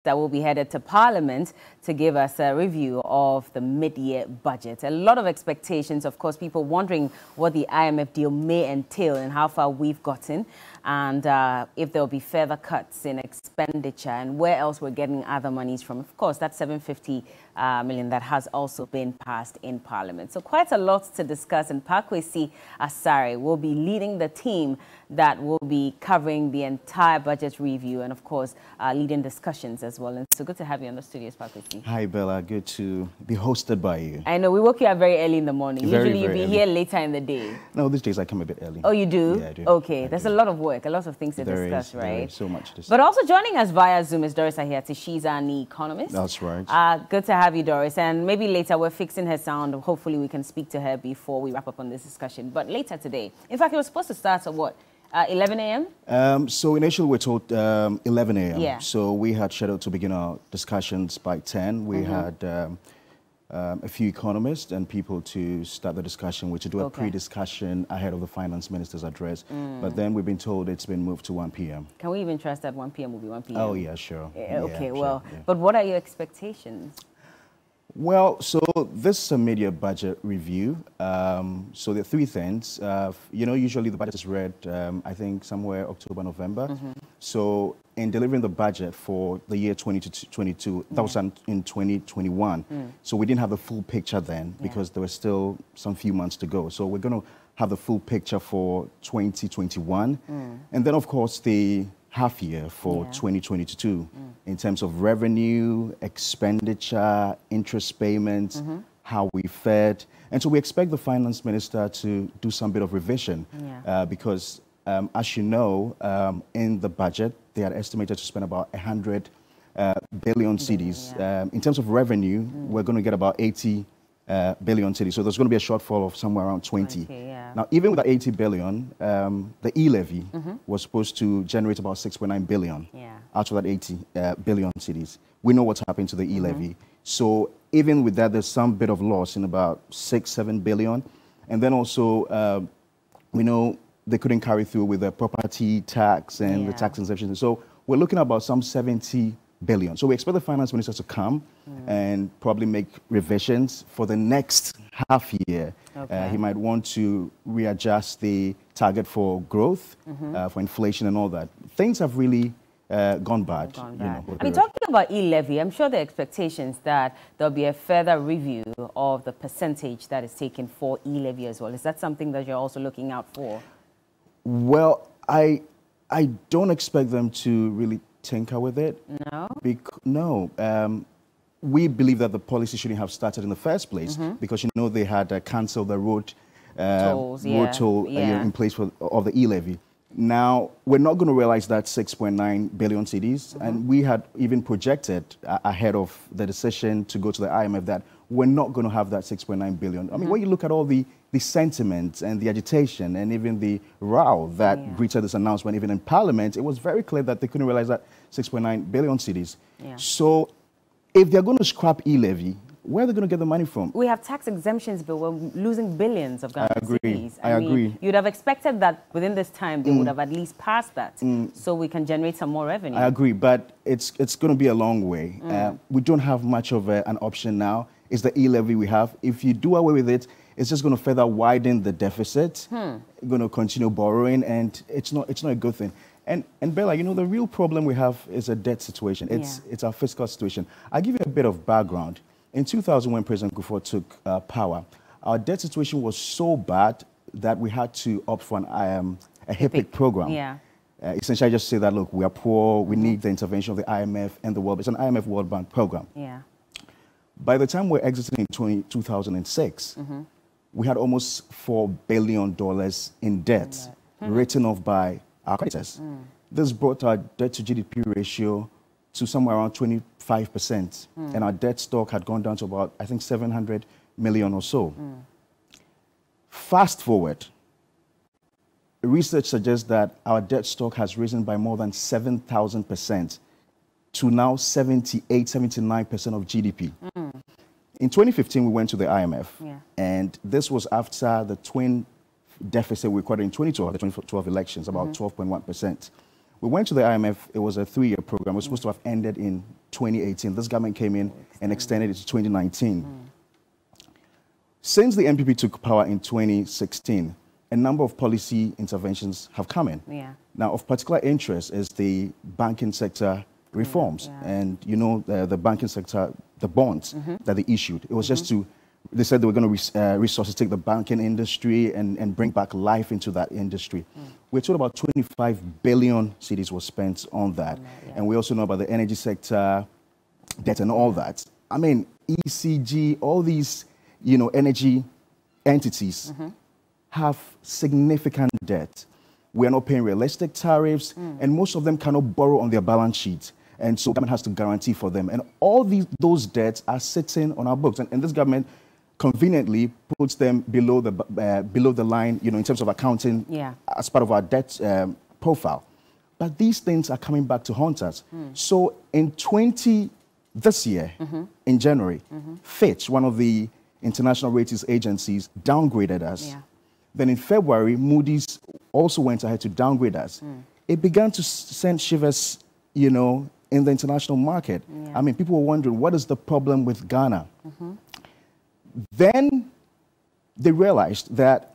that will be headed to Parliament to give us a review of the mid-year budget. A lot of expectations, of course, people wondering what the IMF deal may entail and how far we've gotten, and if there will be further cuts in expenditure and where else we're getting other monies from. Of course, that 750 million that has also been passed in Parliament. So quite a lot to discuss, and Pakwesi Asare will be leading the team that will be covering the entire budget review and, of course, leading discussions as well. And so good to have you on the studios, Pakwesi. Hi, Bella. Good to be hosted by you. I know. We woke you up very early in the morning. Very, Usually very you'd be here later in the day. No, these days I come a bit early. Oh, you do? Yeah, I do. Okay. There's a lot of work, a lot of things to discuss, right? There is so much to discuss. But also joining us via Zoom is Doris Ahiati. She's an economist. That's right. Good to have you, Doris. And maybe later we're fixing her sound. Hopefully we can speak to her before we wrap up on this discussion. But later today, in fact, it was supposed to start at what? 11 a.m.? So initially we're told 11 a.m. Yeah. So we had scheduled to begin our discussions by 10. We had a few economists and people to start the discussion, to do a pre-discussion ahead of the finance minister's address. But then we've been told it's been moved to 1 p.m. Can we even trust that 1 p.m. will be 1 p.m.? Oh, yeah, sure. Okay, yeah, well, sure, yeah. But what are your expectations? Well, so this is a mid-year budget review. So there are three things. Usually the budget is read, I think, somewhere October, November. So in delivering the budget for the year 2022, that was in 2021. So we didn't have the full picture then because there were still some few months to go. So we're going to have the full picture for 2021. And then, of course, the half year for 2022 in terms of revenue, expenditure, interest payments, how we fared. And so we expect the finance minister to do some bit of revision because, as you know, in the budget, they are estimated to spend about 100 billion cedis. In terms of revenue, we're going to get about 80 billion cedis. So there's going to be a shortfall of somewhere around 20. Now, even with the 80 billion, the e-levy was supposed to generate about 6.9 billion out of that 80 billion cedis. We know what's happened to the e-levy. So even with that, there's some bit of loss in about 6-7 billion. And then also, we know they couldn't carry through with the property tax and the tax exemption. So we're looking at about some 70 billion. So we expect the finance minister to come and probably make revisions for the next half year. He might want to readjust the target for growth, for inflation and all that. Things have really gone bad. I mean, talking about e-levy, I'm sure the expectations that there'll be a further review of the percentage that is taken for e-levy as well. Is that something that you're also looking out for? Well, I don't expect them to really tinker with it. No? We believe that the policy shouldn't have started in the first place because, they had cancelled the road toll in place of the e-levy. Now, we're not going to realize that 6.9 billion cedis, and we had even projected ahead of the decision to go to the IMF that we're not going to have that 6.9 billion. I mean, when you look at all the sentiment and the agitation and even the row that greeted this announcement, even in Parliament, it was very clear that they couldn't realize that 6.9 billion cedis. So if they're going to scrap e-levy, where are they going to get the money from? We have tax exemptions, but we're losing billions of Ghana cedis. I agree. You'd have expected that within this time they would have at least passed that, so we can generate some more revenue. I agree, but it's going to be a long way. We don't have much of an option now. It's the e-levy we have. If you do away with it, it's just going to further widen the deficit. Going to continue borrowing, and it's not a good thing. And Bella, the real problem we have is a debt situation. It's our fiscal situation. I'll give you a bit of background. In 2000, when President Kufuor took power, our debt situation was so bad that we had to opt for a HIPIC program. Essentially, just say that, look, we are poor, we need the intervention of the IMF and the World Bank. It's an IMF World Bank program. By the time we're exiting in 2006, we had almost $4 billion in debt written off by our creditors. This brought our debt to GDP ratio to somewhere around 25%. And our debt stock had gone down to about, I think, 700 million or so. Fast forward, research suggests that our debt stock has risen by more than 7,000% to now 78, 79% of GDP. In 2015, we went to the IMF, and this was after the twin deficit we recorded in 2012, the 2012 elections, about 12.1%. We went to the IMF. It was a 3-year program. It was supposed to have ended in 2018. This government came in and extended it to 2019. Since the NPP took power in 2016, a number of policy interventions have come in. Yeah. Now, of particular interest is the banking sector reforms. And, you know, the banking sector, the bonds that they issued. It was just to, they said they were going to resuscitate the banking industry and bring back life into that industry. We're told about 25 billion cedis was spent on that. And we also know about the energy sector, debt and all that. I mean, ECG, all these, you know, energy entities have significant debt. We are not paying realistic tariffs, and most of them cannot borrow on their balance sheet. And so government has to guarantee for them. And all those debts are sitting on our books. And this government conveniently puts them below the line, you know, in terms of accounting as part of our debt profile. But these things are coming back to haunt us. So in this year, in January, Fitch, one of the international ratings agencies, downgraded us. Then in February, Moody's also went ahead to downgrade us. It began to send shivers, you know, in the international market. I mean, people were wondering, what is the problem with Ghana? Then they realized that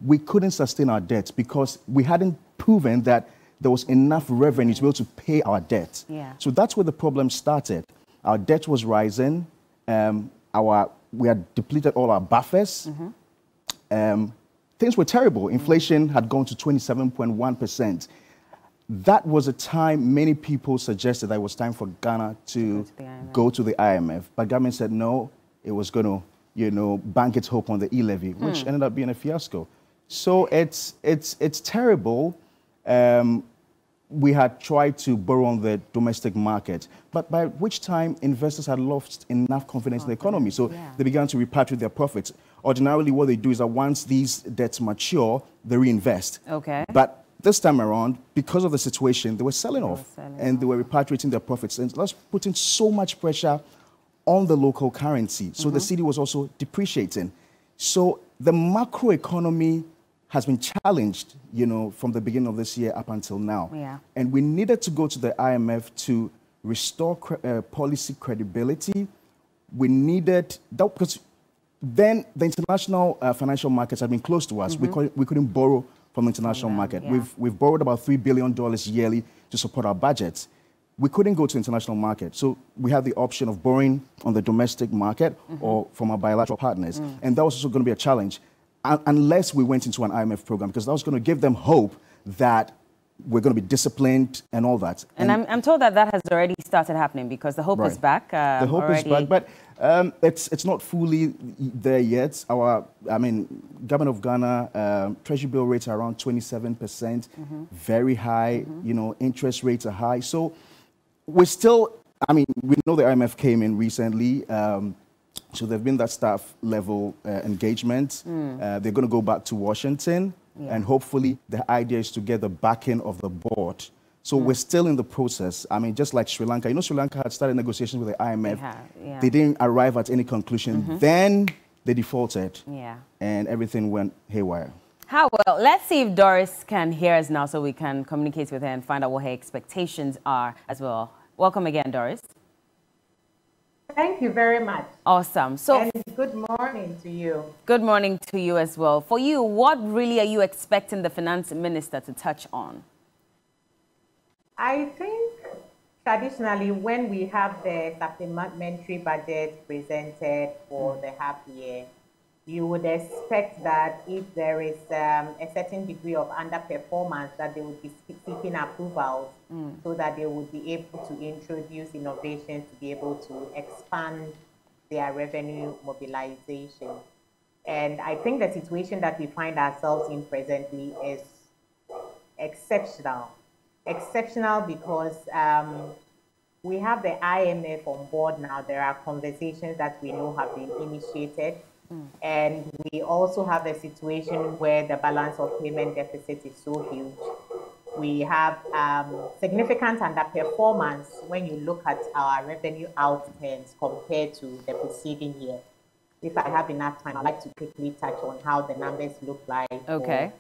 we couldn't sustain our debts because we hadn't proven that there was enough revenue to be able to pay our debt. So that's where the problem started. Our debt was rising. We had depleted all our buffers. Things were terrible. Inflation had gone to 27.1%. That was a time many people suggested that it was time for Ghana to go to the IMF. But government said no, it was going to, you know, bank its hope on the e-levy, which ended up being a fiasco. So it's terrible. We had tried to borrow on the domestic market, but by which time investors had lost enough confidence in the economy. So they began to repatriate their profits. Ordinarily, what they do is that once these debts mature, they reinvest. But this time around, because of the situation, they were selling off and they were repatriating their profits. And that's putting so much pressure on the local currency. So the cedi was also depreciating. So the macroeconomy has been challenged, you know, from the beginning of this year up until now. And we needed to go to the IMF to restore policy credibility. We needed that because then the international financial markets had been closed to us. We couldn't borrow from the international market. We've borrowed about $3 billion yearly to support our budgets. We couldn't go to the international market. So we had the option of borrowing on the domestic market or from our bilateral partners. And that was also going to be a challenge unless we went into an IMF program, because that was going to give them hope that we're going to be disciplined and all that. And I'm told that has already started happening because the hope is back. The hope is back, but it's not fully there yet. Government of Ghana, Treasury bill rates are around 27%, very high, you know, interest rates are high. So we're still, we know the IMF came in recently, so there's been that staff level engagement. They're going to go back to Washington. And hopefully the idea is to get the backing of the board. So we're still in the process. I mean, just like Sri Lanka. You know, Sri Lanka had started negotiations with the IMF. They didn't arrive at any conclusion. Then they defaulted. And everything went haywire. How well? Let's see if Doris can hear us now so we can communicate with her and find out what her expectations are as well. Welcome again, Doris. Thank you very much. Awesome. So, and good morning to you. Good morning to you as well. For you, what really are you expecting the finance minister to touch on? I think traditionally when we have the supplementary budget presented for the half year, you would expect that if there is a certain degree of underperformance, that they would be seeking approvals so that they would be able to introduce innovations to be able to expand their revenue mobilization. And I think the situation that we find ourselves in presently is exceptional. Exceptional because we have the IMF on board now. There are conversations that we know have been initiated. And we also have a situation where the balance of payment deficit is so huge. We have significant underperformance when you look at our revenue outturns compared to the preceding year. If I have enough time, I'd like to quickly touch on how the numbers look like. Okay.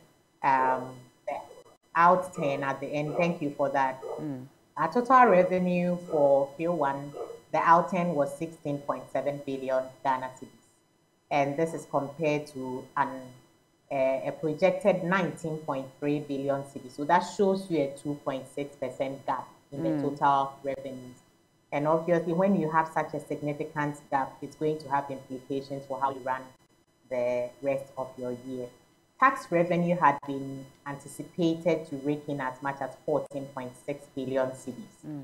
For, the outturn at the end. Thank you for that. Our total revenue for Q1, the outturn was 16.7 billion Ghana cedis. And this is compared to a projected 19.3 billion cedis. So that shows you a 2.6% gap in the total revenues. And obviously, when you have such a significant gap, it's going to have implications for how you run the rest of your year. Tax revenue had been anticipated to rake in as much as 14.6 billion cedis.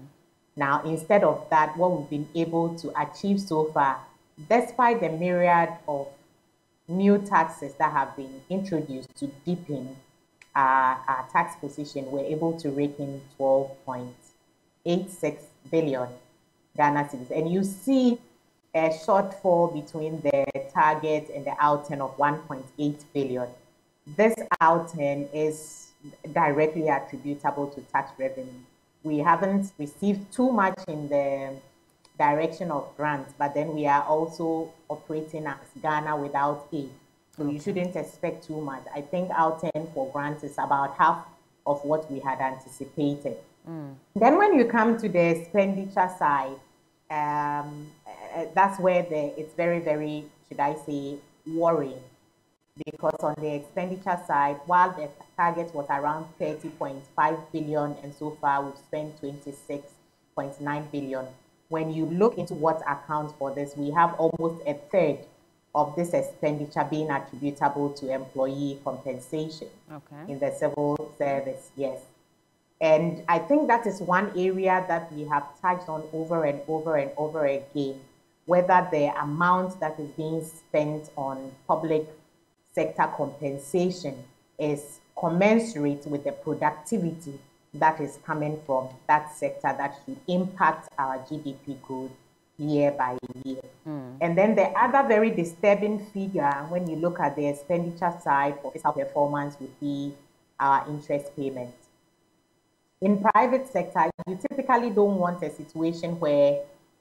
Now, instead of that, what we've been able to achieve so far, despite the myriad of new taxes that have been introduced to deepen our tax position, we're able to rake in 12.86 billion Ghana cedis. And you see a shortfall between the target and the outturn of 1.8 billion. This outturn is directly attributable to tax revenue. We haven't received too much in the direction of grants, but then we are also operating as Ghana without aid. So you shouldn't expect too much. I think outturn for grants is about half of what we had anticipated. Then when you come to the expenditure side, that's where it's very, very, should I say, worrying. Because on the expenditure side, while the target was around 30.5 billion, and so far we've spent 26.9 billion. When you look into what accounts for this, we have almost a third of this expenditure being attributable to employee compensation in the civil service, yes. And I think that is one area that we have touched on over and over and over again, whether the amount that is being spent on public sector compensation is commensurate with the productivity that is coming from that sector that should impact our GDP growth year by year. And then the other very disturbing figure when you look at the expenditure side for fiscal performance would be our interest payment. In private sector, you typically don't want a situation where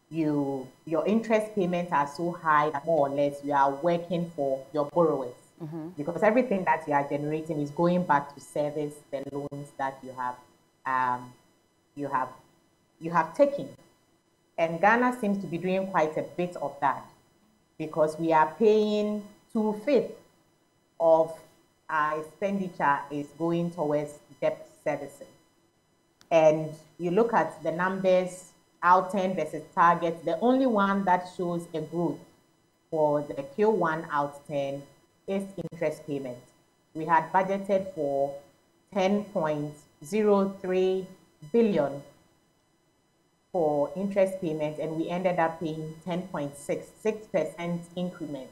your interest payments are so high that more or less you are working for your borrowers. Because everything that you are generating is going back to service the loans that you have taken. And Ghana seems to be doing quite a bit of that, because we are paying 2/5 of our expenditure is going towards debt servicing. And you look at the numbers, outturn versus target, the only one that shows a growth for the Q1 outturn is interest payment. We had budgeted for 10.03 billion for interest payment, and we ended up paying 10.66% increment.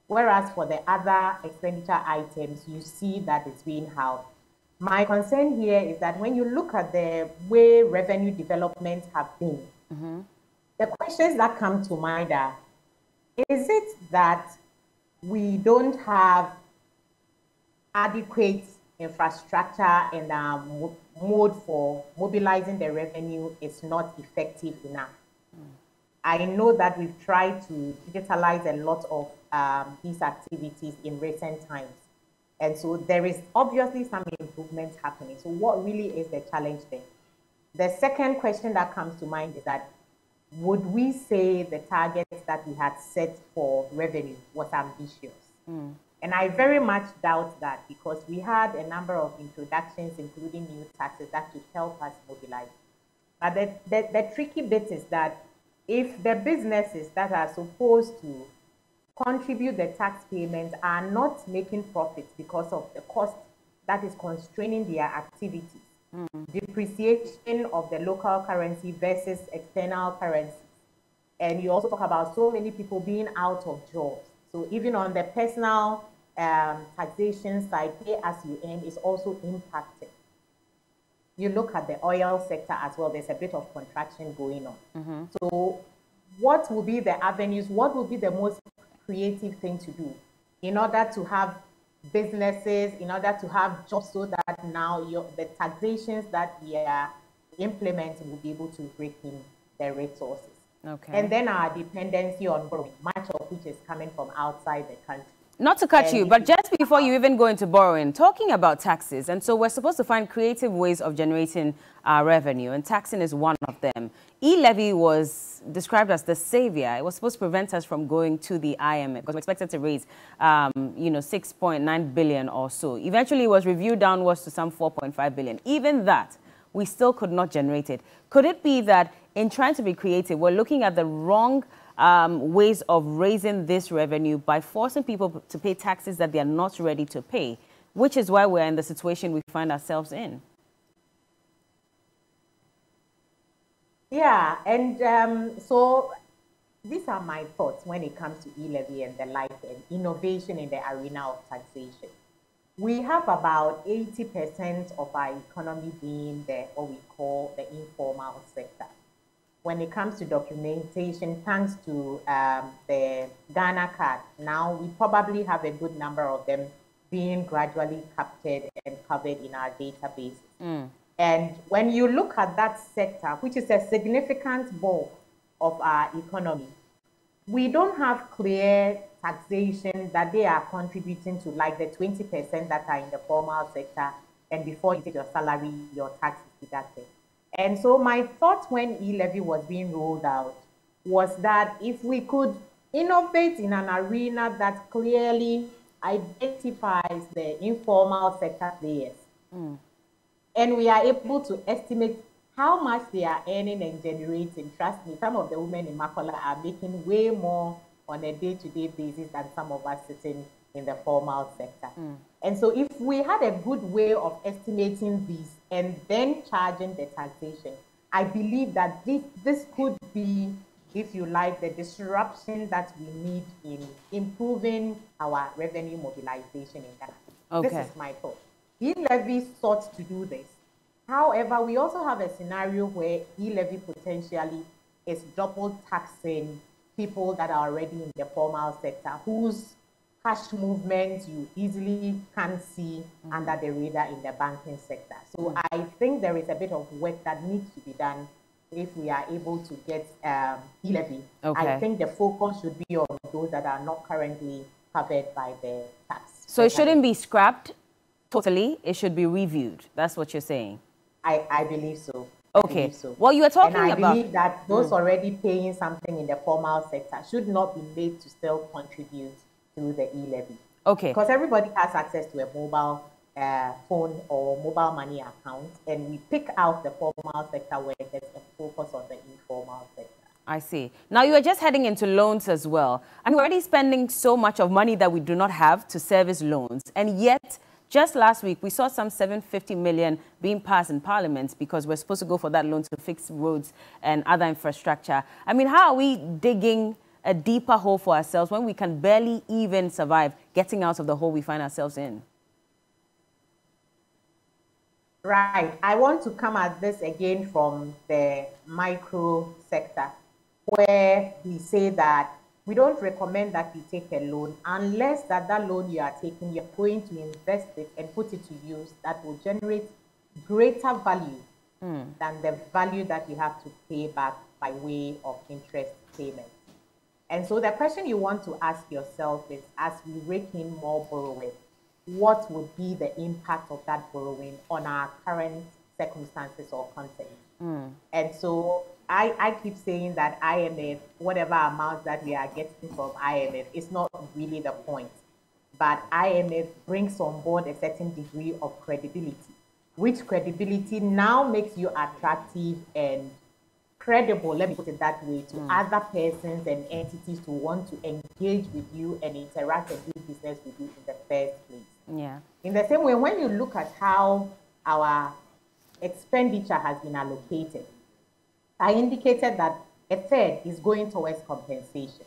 Whereas for the other expenditure items, you see that it's being held. My concern here is that when you look at the way revenue development have been, the questions that come to mind are, is it that we don't have adequate infrastructure and our mode for mobilizing the revenue is not effective enough? I know that we've tried to digitalize a lot of these activities in recent times. And so there is obviously some improvements happening. So what really is the challenge there? The second question that comes to mind is that, would we say the targets that we had set for revenue was ambitious? And I very much doubt that, because we had a number of introductions, including new taxes, that should help us mobilize. But the tricky bit is that if the businesses that are supposed to contribute the tax payments are not making profits because of the cost that is constraining their activities, depreciation of the local currency versus external currencies, and you also talk about so many people being out of jobs. So even on the personal taxation side, pay as you earn is also impacted. You look at the oil sector as well, there's a bit of contraction going on. So what will be the avenues, what will be the most creative thing to do in order to have businesses, in order to have jobs, so that now the taxations that we are implementing will be able to break in the resources? And then our dependency on borrowing, much of which is coming from outside the country. Not to cut And you, but just before you even go into borrowing, talking about taxes, and so we're supposed to find creative ways of generating revenue, and taxing is one of them. E-levy was described as the savior. It was supposed to prevent us from going to the IMF because we're expected to raise, 6.9 billion or so. Eventually, it was reviewed downwards to some 4.5 billion. Even that, we still could not generate it. Could it be that in trying to be creative, we're looking at the wrong ways of raising this revenue by forcing people to pay taxes that they are not ready to pay, which is why we're in the situation we find ourselves in? Yeah, and so these are my thoughts when it comes to e-levy and the like and innovation in the arena of taxation. We have about 80% of our economy being what we call the informal sector. When it comes to documentation, thanks to the Ghana card, now we probably have a good number of them being gradually captured and covered in our databases. And when you look at that sector, which is a significant bulk of our economy, we don't have clear taxation that they are contributing to, like the 20% that are in the formal sector, and before you take your salary, your tax is deducted. And so my thought when e-levy was being rolled out was that if we could innovate in an arena that clearly identifies the informal sector players, and we are able to estimate how much they are earning and generating. Trust me, some of the women in Makola are making way more on a day-to-day basis than some of us sitting in the formal sector. And so if we had a good way of estimating these and then charging the taxation, I believe that this could be, if you like, the disruption that we need in improving our revenue mobilization in Ghana. Okay. This is my thought. E-levy sought to do this. However, we also have a scenario where e-levy potentially is double taxing people that are already in the formal sector, whose cash movements you easily can see under the radar in the banking sector. So I think there is a bit of work that needs to be done if we are able to get e-levy. Okay. I think the focus should be on those that are not currently covered by the tax. So it shouldn't be scrapped totally, it should be reviewed. That's what you're saying? I believe so. Okay. Believe so. Well, you were talking about... And I believe that those already paying something in the formal sector should not be made to still contribute to the e-levy. Okay. Because everybody has access to a mobile phone or mobile money account, and we pick out the formal sector where there's a focus on the informal sector. I see. Now, you are just heading into loans as well. I'm already spending so much of money that we do not have to service loans, and yet... just last week, we saw some 750 million being passed in Parliament because we're supposed to go for that loan to fix roads and other infrastructure. I mean, how are we digging a deeper hole for ourselves when we can barely even survive getting out of the hole we find ourselves in? Right. I want to come at this again from the micro sector, where we say that we don't recommend that you take a loan unless that loan you are taking, you're going to invest it and put it to use that will generate greater value than the value that you have to pay back by way of interest payments. And so the question you want to ask yourself is, as we rake in more borrowing, what would be the impact of that borrowing on our current circumstances or context? And so I keep saying that IMF, whatever amount that we are getting from IMF, is not really the point. But IMF brings on board a certain degree of credibility, which credibility now makes you attractive and credible, let me put it that way, to other persons and entities to want to engage with you and interact and do business with you in the first place. Yeah. In the same way, when you look at how our expenditure has been allocated, I indicated that a third is going towards compensation.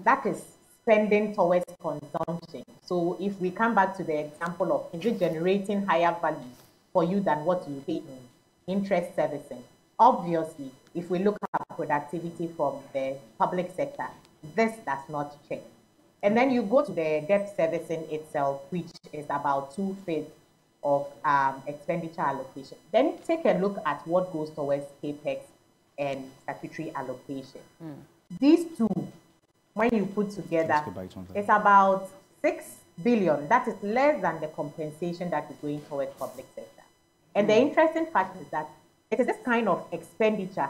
That is spending towards consumption. So if we come back to the example of, is it generating higher value for you than what you pay in interest servicing? Obviously, if we look at productivity from the public sector, this does not check. And then you go to the debt servicing itself, which is about 2/5 of expenditure allocation. Then take a look at what goes towards capex and statutory allocation. These two, when you put together, it's about 6 billion. That is less than the compensation that is going towards public sector. And the interesting fact is that it is this kind of expenditure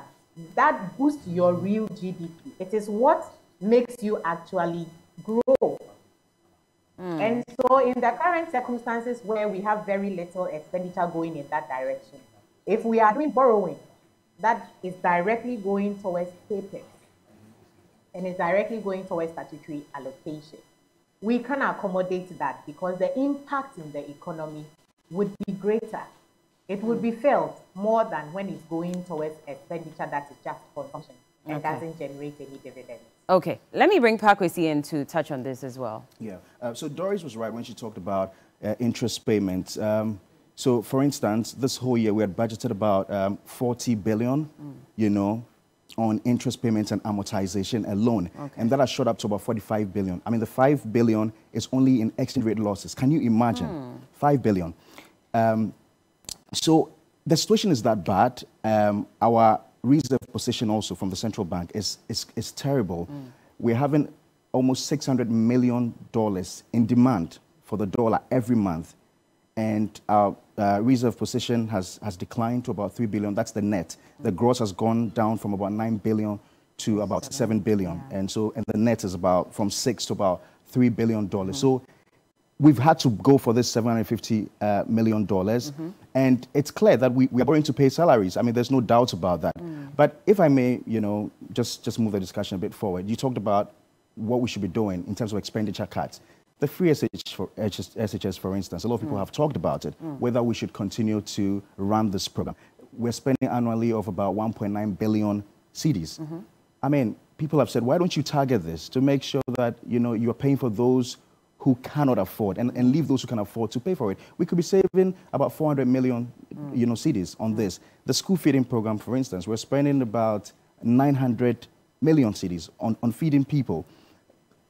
that boosts your real GDP. It is what makes you actually grow. And so in the current circumstances where we have very little expenditure going in that direction, if we are doing borrowing, that is directly going towards CAPEX and is directly going towards statutory allocation. We can accommodate that because the impact in the economy would be greater. It would be felt more than when it's going towards expenditure that is just consumption and doesn't generate any dividends. Okay, let me bring Pakwesi in to touch on this as well. Yeah, so Doris was right when she talked about interest payments. So, for instance, this whole year we had budgeted about 40 billion, you know, on interest payments and amortization alone. And that has shot up to about 45 billion. I mean, the 5 billion is only in exchange rate losses. Can you imagine? 5 billion. So the situation is that bad. Our reserve position also from the central bank is terrible. We're having almost $600 million in demand for the dollar every month. And our reserve position has declined to about 3 billion. That's the net. The gross has gone down from about 9 billion to about 7 billion. And the net is about from 6 to about $3 billion. So we've had to go for this $750 million. And it's clear that we are going to pay salaries. I mean, there's no doubt about that. But if I may, you know, just move the discussion a bit forward. You talked about what we should be doing in terms of expenditure cuts. The free SHS, for instance, a lot of people have talked about it, whether we should continue to run this program. We're spending annually of about 1.9 billion cedis. I mean, people have said, why don't you target this to make sure that, you know, you're paying for those who cannot afford and leave those who can afford to pay for it. We could be saving about 400 million, you know, cedis on this. The school feeding program, for instance, we're spending about 900 million cedis on feeding people.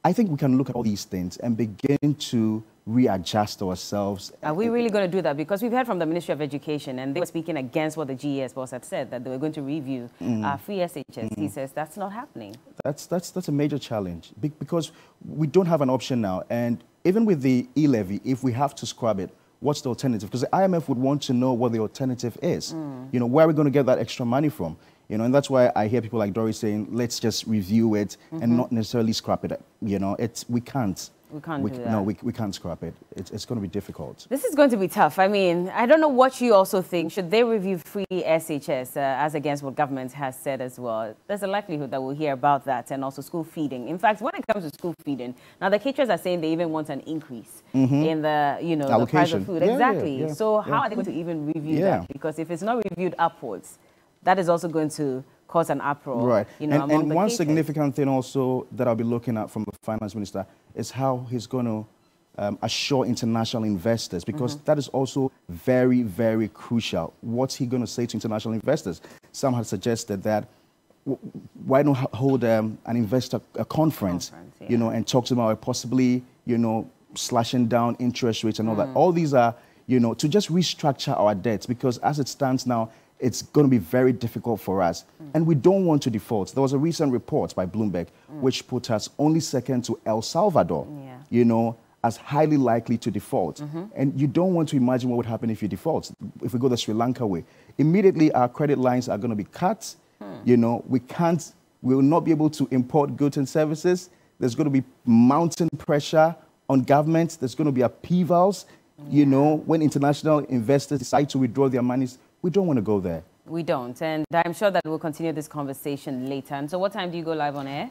I think we can look at all these things and begin to readjust ourselves. Are we really going to do that? Because we've heard from the Ministry of Education, and they were speaking against what the GES boss had said, that they were going to review free SHS. He says that's not happening. That's a major challenge because we don't have an option now. And even with the e-levy, if we have to scrub it, what's the alternative? Because the IMF would want to know what the alternative is. You know, where are we going to get that extra money from? You know, and that's why I hear people like Doris saying, let's just review it and not necessarily scrap it. You know, we can't. We can't do that. No, we can't scrap it. It's going to be difficult. This is going to be tough. I mean, I don't know what you also think. Should they review free SHS as against what government has said as well? There's a likelihood that we'll hear about that, and also school feeding. In fact, when it comes to school feeding, now the caterers are saying they even want an increase in the, you know, the price of food. Exactly. So how are they going to even review that? Because if it's not reviewed upwards, that is also going to cause an uproar. Right. You know, and one significant thing also that I'll be looking at from the finance minister is how he's going to assure international investors, because that is also very, very crucial. What's he going to say to international investors? Some have suggested that why not hold an investor conference, you know, and talk to them about possibly, you know, slashing down interest rates and all that. All these are, you know, to just restructure our debts, because as it stands now, it's going to be very difficult for us. And we don't want to default. There was a recent report by Bloomberg which put us only second to El Salvador, you know, as highly likely to default. And you don't want to imagine what would happen if you default. If we go the Sri Lanka way, immediately our credit lines are going to be cut. You know, we will not be able to import goods and services. There's going to be mounting pressure on governments. There's going to be upheavals. You know, when international investors decide to withdraw their monies, we don't want to go there. We don't. And I'm sure that we'll continue this conversation later. And so what time do you go live on air?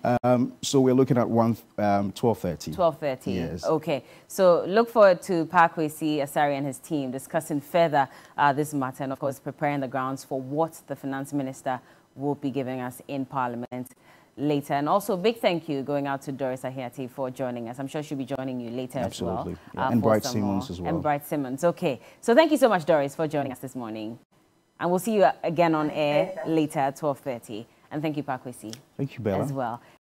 So we're looking at 12:30. 12:30. Yes. Okay. So look forward to Pakwesi Asari and his team discussing further this matter and, of course, preparing the grounds for what the finance minister will be giving us in Parliament later. And also, big thank you going out to Doris Ahiati for joining us. I'm sure she'll be joining you later as well. Absolutely. And Bright Simmons as well. And Bright Simmons. Okay. So thank you so much, Doris, for joining us this morning. And we'll see you again on air later at 12:30. And thank you, Pakwesi. Thank you, Bella. As well.